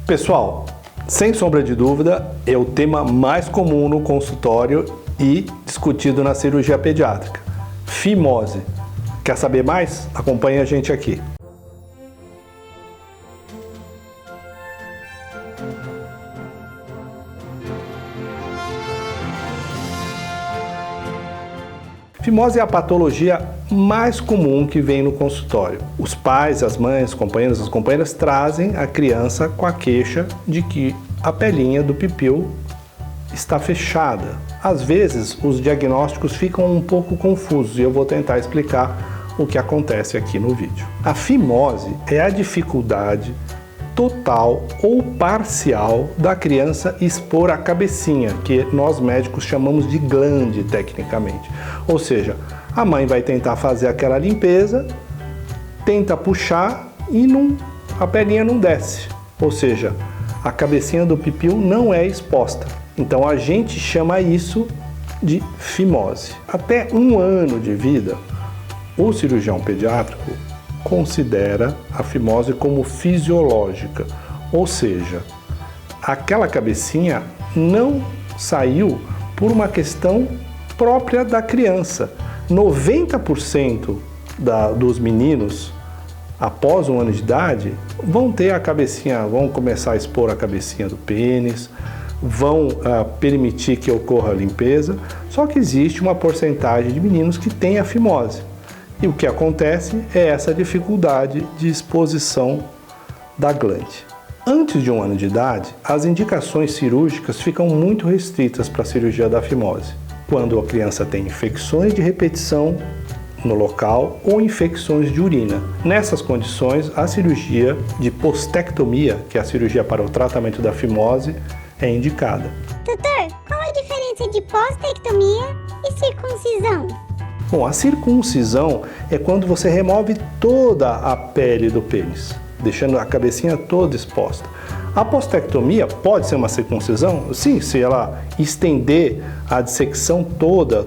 Pessoal, sem sombra de dúvida, é o tema mais comum no consultório e discutido na cirurgia pediátrica. Fimose. Quer saber mais? Acompanhe a gente aqui. Fimose é a patologia mais comum que vem no consultório. Os pais, as mães, as companheiras trazem a criança com a queixa de que a pelinha do pipil está fechada. Às vezes, os diagnósticos ficam um pouco confusos e eu vou tentar explicar o que acontece aqui no vídeo. A fimose é a dificuldade total ou parcial da criança expor a cabecinha, que nós médicos chamamos de glande tecnicamente. Ou seja, a mãe vai tentar fazer aquela limpeza, tenta puxar e a pelinha não desce. Ou seja, a cabecinha do pipil não é exposta. Então a gente chama isso de fimose. Até 1 ano de vida, o cirurgião pediátrico considera a fimose como fisiológica, ou seja, aquela cabecinha não saiu por uma questão própria da criança. 90% dos meninos após 1 ano de idade vão ter a cabecinha, vão começar a expor a cabecinha do pênis, vão permitir que ocorra a limpeza, só que existe uma porcentagem de meninos que tem a fimose. E o que acontece é essa dificuldade de exposição da glande. Antes de 1 ano de idade, as indicações cirúrgicas ficam muito restritas para a cirurgia da fimose. Quando a criança tem infecções de repetição no local ou infecções de urina. Nessas condições, a cirurgia de postectomia, que é a cirurgia para o tratamento da fimose, é indicada. Doutor, qual a diferença de postectomia e circuncisão? Bom, a circuncisão é quando você remove toda a pele do pênis, deixando a cabecinha toda exposta. A postectomia pode ser uma circuncisão? Sim, se ela estender a dissecção toda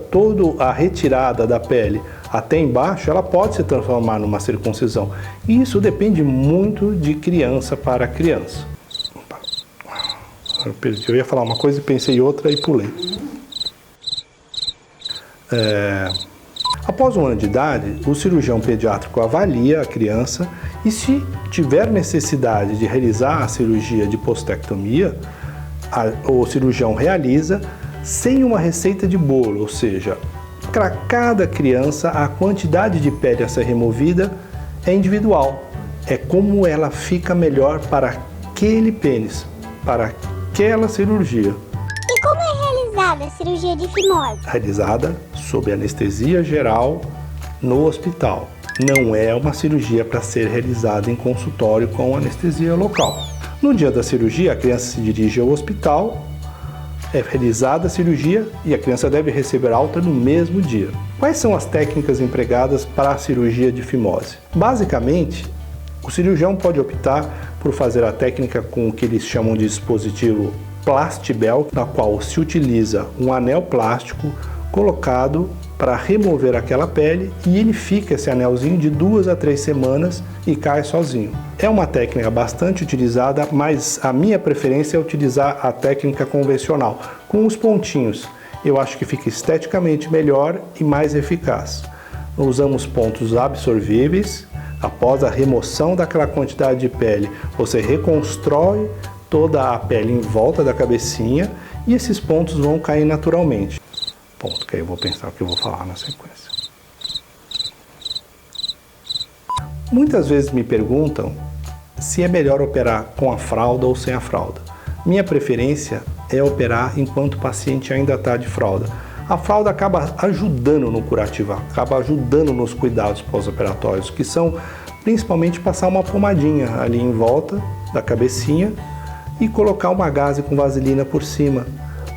a retirada da pele até embaixo, ela pode se transformar numa circuncisão. E isso depende muito de criança para criança. Eu ia falar uma coisa e pensei outra e pulei. Após 1 ano de idade, o cirurgião pediátrico avalia a criança e, se tiver necessidade de realizar a cirurgia de postectomia, o cirurgião realiza sem uma receita de bolo, ou seja, para cada criança a quantidade de pele a ser removida é individual. É como ela fica melhor para aquele pênis, para aquela cirurgia. E como é realizada a cirurgia de fimose? Realizada sob anestesia geral no hospital. Não é uma cirurgia para ser realizada em consultório com anestesia local. No dia da cirurgia, a criança se dirige ao hospital, é realizada a cirurgia e a criança deve receber alta no mesmo dia. Quais são as técnicas empregadas para a cirurgia de fimose? Basicamente, o cirurgião pode optar por fazer a técnica com o que eles chamam de dispositivo Plastibel, na qual se utiliza um anel plástico colocado para remover aquela pele e ele fica esse anelzinho de 2 a 3 semanas e cai sozinho. É uma técnica bastante utilizada, mas a minha preferência é utilizar a técnica convencional, com os pontinhos. Eu acho que fica esteticamente melhor e mais eficaz. Usamos pontos absorvíveis. Após a remoção daquela quantidade de pele, você reconstrói toda a pele em volta da cabecinha e esses pontos vão cair naturalmente. Ponto que aí eu vou pensar o que eu vou falar na sequência. Muitas vezes me perguntam se é melhor operar com a fralda ou sem a fralda. Minha preferência é operar enquanto o paciente ainda está de fralda. A fralda acaba ajudando no curativo, acaba ajudando nos cuidados pós-operatórios, que são principalmente passar uma pomadinha ali em volta da cabecinha e colocar uma gaze com vaselina por cima,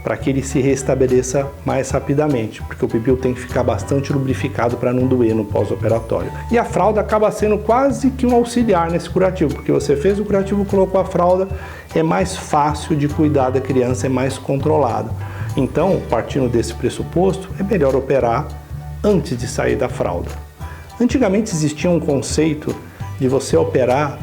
para que ele se restabeleça mais rapidamente, porque o pipil tem que ficar bastante lubrificado para não doer no pós-operatório. E a fralda acaba sendo quase que um auxiliar nesse curativo, porque você fez o curativo, colocou a fralda, é mais fácil de cuidar da criança, é mais controlado. Então, partindo desse pressuposto, é melhor operar antes de sair da fralda. Antigamente existia um conceito de você operar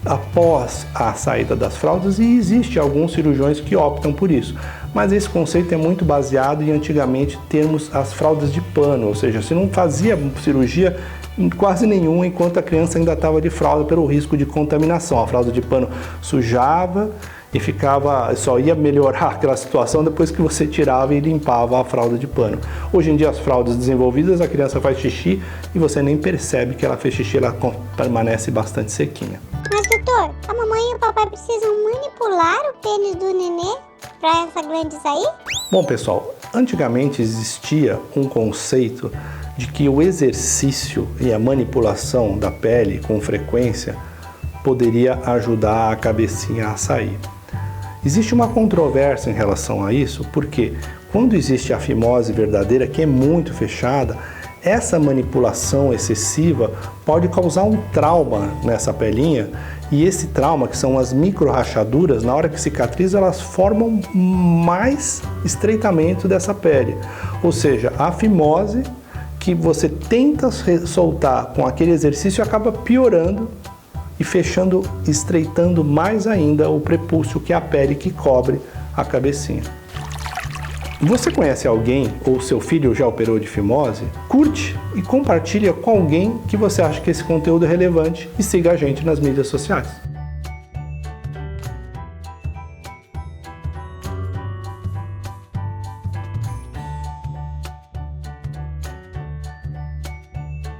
após a saída das fraldas, e existe alguns cirurgiões que optam por isso. Mas esse conceito é muito baseado em antigamente termos as fraldas de pano, ou seja, você não fazia cirurgia quase nenhuma enquanto a criança ainda estava de fralda pelo risco de contaminação. A fralda de pano sujava e só ia melhorar aquela situação depois que você tirava e limpava a fralda de pano. Hoje em dia as fraldas desenvolvidas, a criança faz xixi e você nem percebe que ela fez xixi, ela permanece bastante sequinha. Mas doutor, a mamãe e o papai precisam manipular o pênis do nenê para essa glande sair? Bom pessoal, antigamente existia um conceito de que o exercício e a manipulação da pele com frequência poderia ajudar a cabecinha a sair. Existe uma controvérsia em relação a isso, porque quando existe a fimose verdadeira, que é muito fechada, essa manipulação excessiva pode causar um trauma nessa pelinha, e esse trauma, que são as micro-rachaduras, na hora que cicatriza, elas formam mais estreitamento dessa pele. Ou seja, a fimose que você tenta soltar com aquele exercício acaba piorando e fechando, estreitando mais ainda o prepúcio, que é a pele que cobre a cabecinha. Você conhece alguém ou seu filho já operou de fimose? Curte e compartilha com alguém que você acha que esse conteúdo é relevante e siga a gente nas mídias sociais.